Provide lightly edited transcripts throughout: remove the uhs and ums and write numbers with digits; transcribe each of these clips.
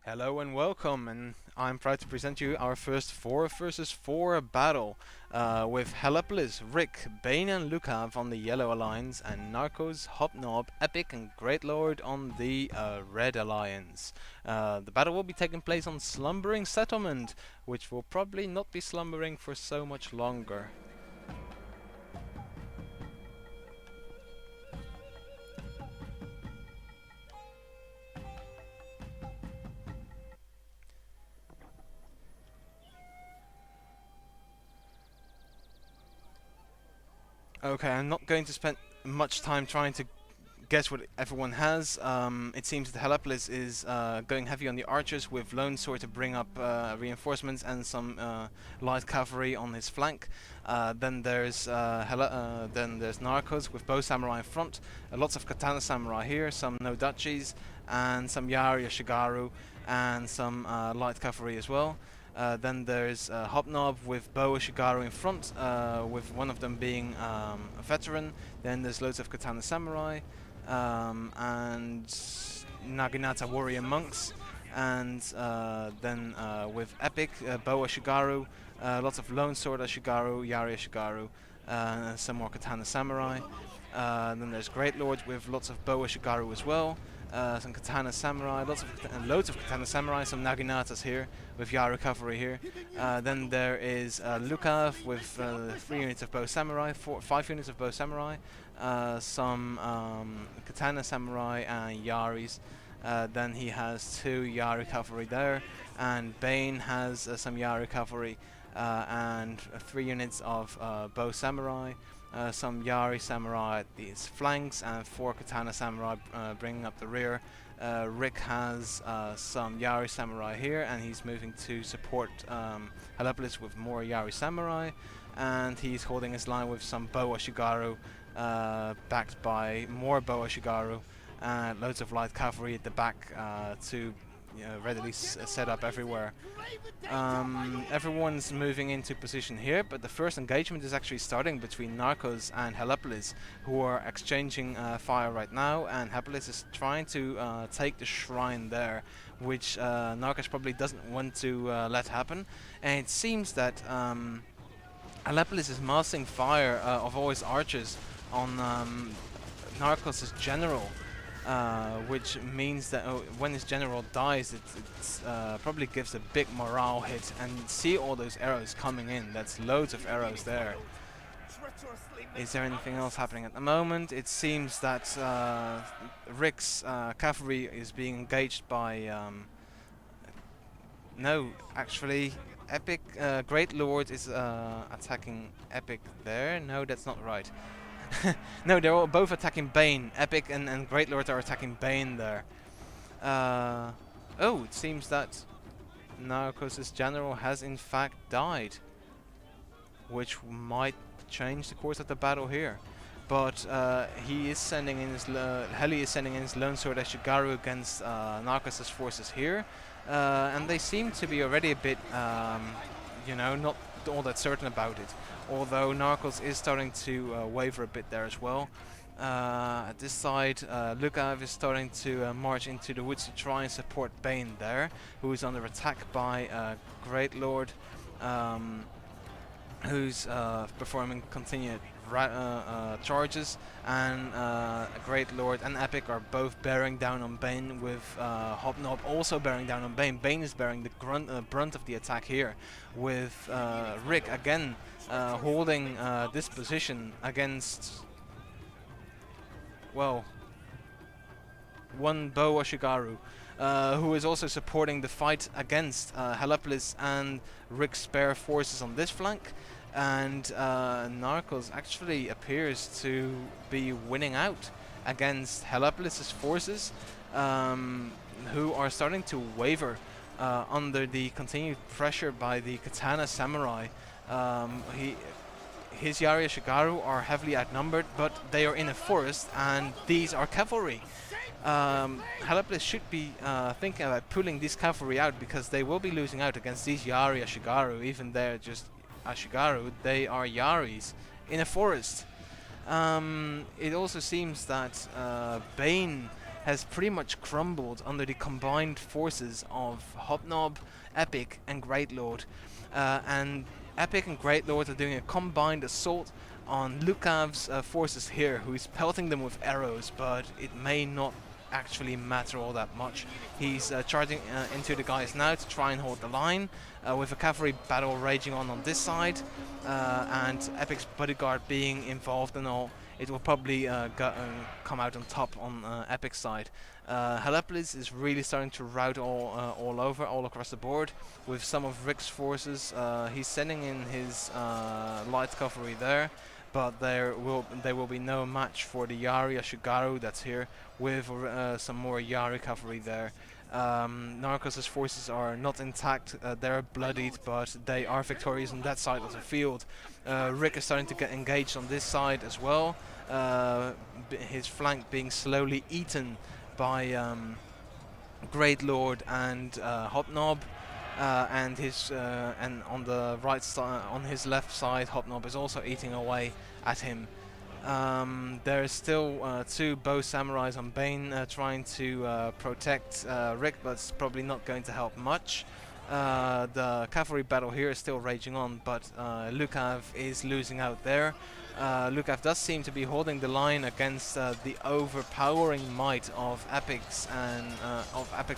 Hello and welcome, and I'm proud to present you our first 4 versus 4 battle with Helepolis, Rik, Bane and Lukav on the Yellow Alliance, and Narcos, Hobknob, Epik and Greatlordd on the Red Alliance. The battle will be taking place on Slumbering Settlement, which will probably not be slumbering for so much longer. Okay, I'm not going to spend much time trying to guess what everyone has. It seems that Helepolis is going heavy on the archers with Lone Sword to bring up reinforcements and some light cavalry on his flank. Then there's Narcos with bow samurai in front. Lots of katana samurai here, some no-dachis and some Yari Shigaru and some light cavalry as well. Then there's Hobknob with Boa Shigaru in front, with one of them being a veteran. Then there's loads of Katana Samurai, and Naginata Warrior Monks, and then with Epik, Boa Shigaru, lots of Lone Sword Shigaru, Yari Shigaru, some more Katana Samurai. Then there's Greatlordd with lots of Boa Shigaru as well. Some Katana Samurai, loads of Katana Samurai, some Naginatas here, with Yaru Cavalry here. Then there is Lukav with 3 units of Bow Samurai, 5 units of Bow Samurai, some Katana Samurai and Yaris. Then he has 2 Yaru Cavalry there, and Bane has some Yaru Cavalry and 3 units of Bow Samurai. Some Yari Samurai at these flanks and 4 Katana Samurai bringing up the rear. Rik has some Yari Samurai here, and he's moving to support Helepolis with more Yari Samurai, and he's holding his line with some Boa Shigaru backed by more Boa Shigaru and loads of light cavalry at the back to readily set up everywhere. Everyone's moving into position here, but the first engagement is actually starting between Narcos and Helepolis, who are exchanging fire right now, and Helepolis is trying to take the shrine there, which Narcos probably doesn't want to let happen. And it seems that Helepolis is massing fire of all his archers on Narcos' general. Which means that when his general dies, it probably gives a big morale hit. And see all those arrows coming in. That's loads of arrows there. Is there anything else happening at the moment? It seems that Rik's cavalry is being engaged by... no, actually, Epik, Greatlordd is attacking Epik there. No, that's not right. No, they're all both attacking Bane. Epik and Greatlordd are attacking Bane there. Oh, it seems that Narcos' general has in fact died, which might change the course of the battle here. But he is sending in his Heli is sending in his Lone Sword Shigaru against Narcos' forces here, and they seem to be already a bit, not all that certain about it. Although Narcos is starting to waver a bit there as well. At this side, Lukav is starting to march into the woods to try and support Bane there, who is under attack by Greatlordd, who's performing continued charges, and Greatlordd and Epik are both bearing down on Bane, with Hobknob also bearing down on Bane. Bane is bearing the brunt of the attack here, with Rik again holding this position against, well, one Boa Shigaru, who is also supporting the fight against Helepolis and Rik's spare forces on this flank. And Narcos actually appears to be winning out against Helepolis' forces, who are starting to waver under the continued pressure by the Katana Samurai. His Yari Shigaru are heavily outnumbered, but they are in a forest, and these are cavalry. Helepolis should be thinking about pulling these cavalry out, because they will be losing out against these Yari Shigaru. Even they're just Ashigaru, they are Yaris in a forest. It also seems that Bane has pretty much crumbled under the combined forces of Hobknob, Epik, and Greatlordd. And Epik and Greatlordd are doing a combined assault on Lukav's forces here, who is pelting them with arrows, but it may not actually matter all that much. He's charging into the guys now to try and hold the line, with a cavalry battle raging on this side, and Epik's bodyguard being involved and all. It will probably come out on top on Epik's side. Helepolis is really starting to rout all across the board with some of Rik's forces. He's sending in his light cavalry there, but they will be no match for the Yari Ashigaru that's here, with some more Yari cavalry there. Narcos' forces are not intact, they're bloodied, but they are victorious on that side of the field. Rik is starting to get engaged on this side as well, his flank being slowly eaten by Greatlordd and Hobknob. And on the right side, on his left side, Hobknob is also eating away at him. There is still two bow samurais on Bane trying to protect Rik, but it's probably not going to help much. The cavalry battle here is still raging on, but Lukav is losing out there. Lukav does seem to be holding the line against the overpowering might of Epik's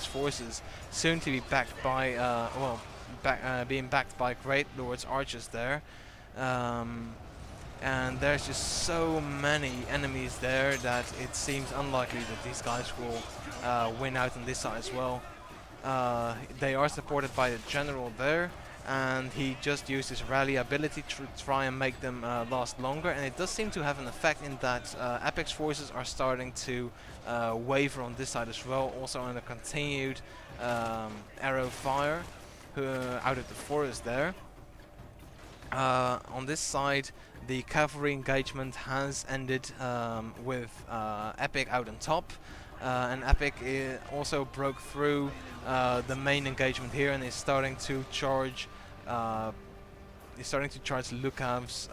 forces, soon to be backed by being backed by Greatlord's archers there. And there's just so many enemies there that it seems unlikely that these guys will win out on this side as well. They are supported by the general there, and he just used his rally ability to try and make them last longer, and it does seem to have an effect in that Epik's forces are starting to waver on this side as well, also on a continued arrow fire out of the forest there. On this side, the cavalry engagement has ended with Epik out on top, and Epik also broke through the main engagement here and is starting to charge. Lukav's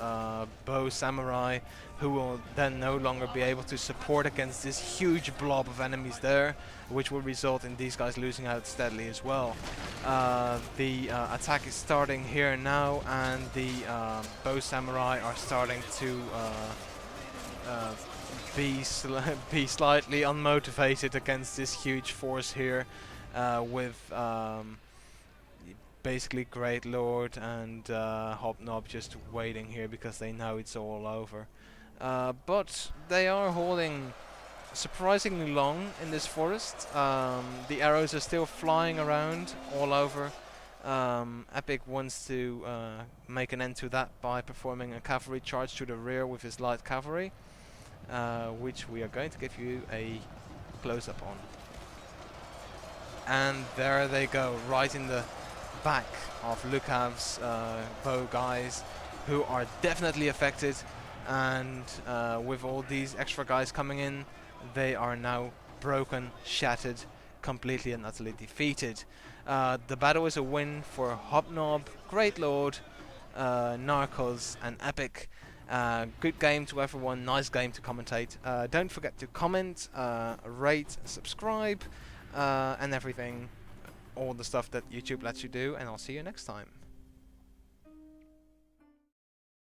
bow samurai, who will then no longer be able to support against this huge blob of enemies there, which will result in these guys losing out steadily as well. The attack is starting here now, and the bow samurai are starting to be slightly unmotivated against this huge force here, with basically Greatlordd and Hobknob just waiting here because they know it's all over. But they are holding surprisingly long in this forest. The arrows are still flying around all over. Epik wants to make an end to that by performing a cavalry charge to the rear with his light cavalry, which we are going to give you a close-up on. And there they go, right in the back of Lukav's bow guys, who are definitely affected, and with all these extra guys coming in, they are now broken, shattered, completely and utterly defeated. The battle is a win for Hobknob, Greatlordd, Narcos and Epik. Good game to everyone, nice game to commentate. Don't forget to comment, rate, subscribe, and everything, all the stuff that YouTube lets you do, and I'll see you next time.